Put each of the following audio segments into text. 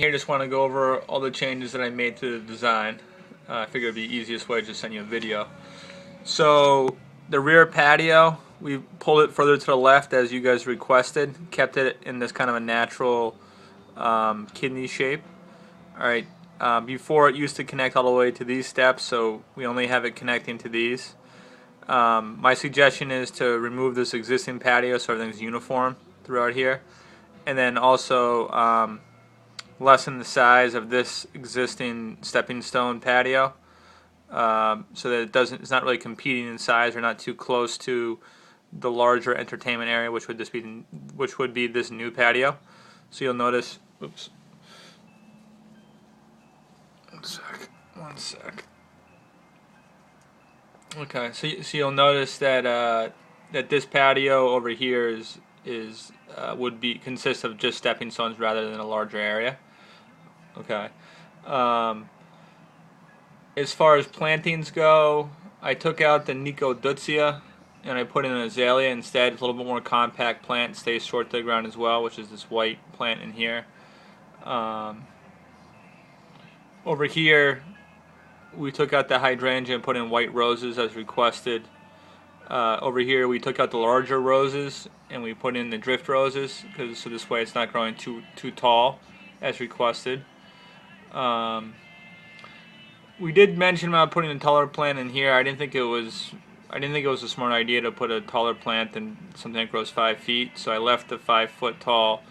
here, just want to go over all the changes that I made to the design. I figured it'd be the easiest way to just send you a video. So the rear patio, we pulled it further to the left as you guys requested. Kept it in this kind of a natural kidney shape. Alright, before it used to connect all the way to these steps, so we only have it connecting to these. My suggestion is to remove this existing patio so everything's uniform throughout here. And then also lessen the size of this existing stepping stone patio, so that it's not really competing in size or not too close to the larger entertainment area, which would be this new patio. So you'll notice, oops, one sec. Okay, so you'll notice that that this patio over here would consist of just stepping stones rather than a larger area. Okay. As far as plantings go, I took out the Nicodutzia and I put in an azalea instead. It's a little bit more compact plant, stays short to the ground as well, which is this white plant in here. Over here, we took out the hydrangea and put in white roses as requested. Over here, we took out the larger roses and we put in the drift roses, so this way it's not growing too tall as requested. We did mention about putting a taller plant in here. I didn't think it was a smart idea to put a taller plant than something that grows 5 feet. So I left the 5-foot tall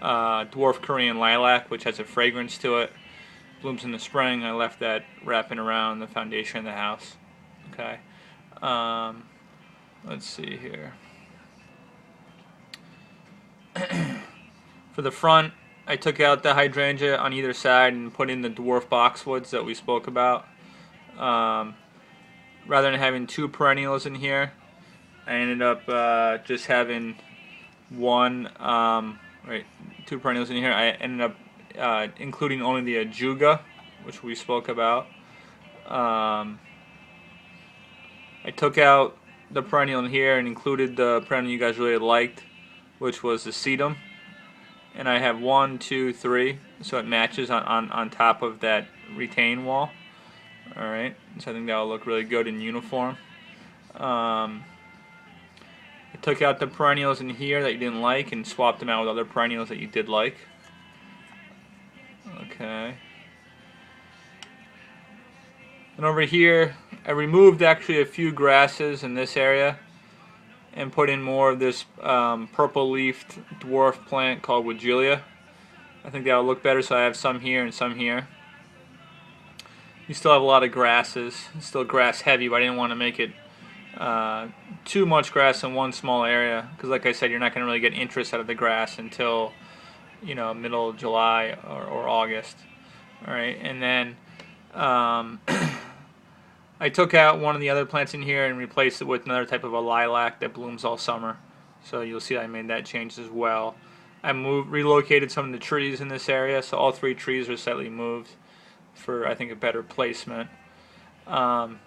dwarf Korean lilac, which has a fragrance to it. Blooms in the spring. I left that wrapping around the foundation of the house. Okay. Let's see here. For the front, I took out the hydrangea on either side and put in the dwarf boxwoods that we spoke about. Rather than having 2 perennials in here, I ended up just having 2 perennials in here. I ended up including only the ajuga, which we spoke about. I took out the perennial in here and included the perennial you guys really liked, which was the sedum. And I have 1, 2, 3, so it matches on top of that retaining wall. Alright, so I think that will look really good in uniform. I took out the perennials in here that you didn't like and swapped them out with other perennials that you did like. Okay. And over here, I removed actually a few grasses in this area and put in more of this purple-leafed dwarf plant called Weigela. I think that'll look better, so I have some here and some here. You still have a lot of grasses. It's still grass heavy, but I didn't want to make it too much grass in one small area, because like I said, you're not going to really get interest out of the grass until, you know, middle of July or August. Alright, and then I took out one of the other plants in here and replaced it with another type of a lilac that blooms all summer. So you'll see I made that change as well. I relocated some of the trees in this area, so all 3 trees are slightly moved for, I think, a better placement. And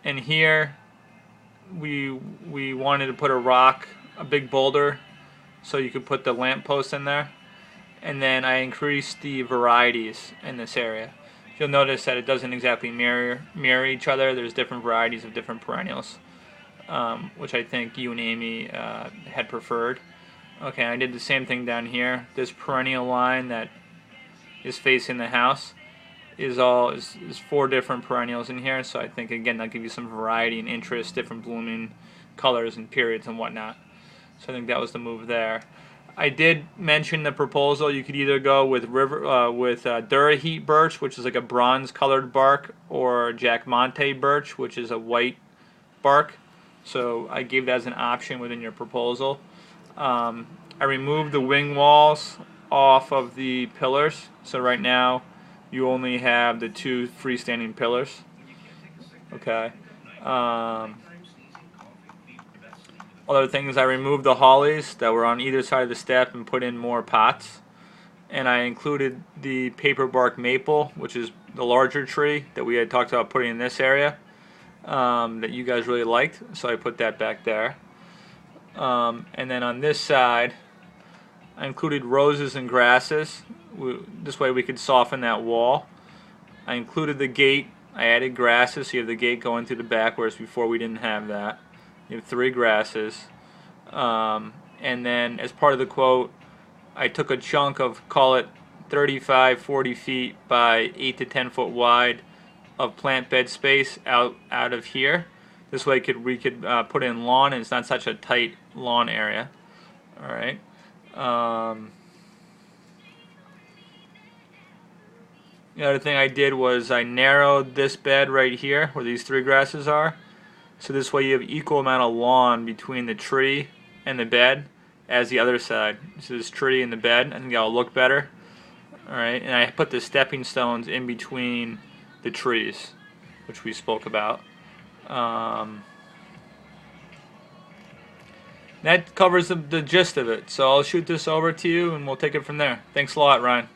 here we wanted to put a rock, a big boulder, so you could put the lamppost in there. And then I increased the varieties in this area. You'll notice that it doesn't exactly mirror each other. There's different varieties of different perennials, which I think you and Amy had preferred. Okay, I did the same thing down here. This perennial line that is facing the house is 4 different perennials in here. So I think, again, that'll give you some variety and interest, different blooming colors and periods and whatnot. So I think that was the move there. I did mention the proposal. You could either go with Duraheat birch, which is like a bronze-colored bark, or Jack Monte birch, which is a white bark. So I gave that as an option within your proposal. I removed the wing walls off of the pillars. So right now, you only have the 2 freestanding pillars. Okay. Other things, I removed the hollies that were on either side of the step and put in more pots. And I included the paper bark maple, which is the larger tree that we had talked about putting in this area, that you guys really liked. So I put that back there. And then on this side, I included roses and grasses. This way we could soften that wall. I included the gate. I added grasses, so you have the gate going through the back, whereas before we didn't have that. You have 3 grasses. And then as part of the quote, I took a chunk of, call it 35, 40 feet by 8 to 10 foot wide of plant bed space out of here. This way we could put in lawn, and it's not such a tight lawn area. All right. The other thing I did was I narrowed this bed right here where these 3 grasses are. So this way you have equal amount of lawn between the tree and the bed as the other side. So this tree and the bed, I think that'll look better. Alright, and I put the stepping stones in between the trees, which we spoke about. That covers the gist of it. So I'll shoot this over to you and we'll take it from there. Thanks a lot, Ryan.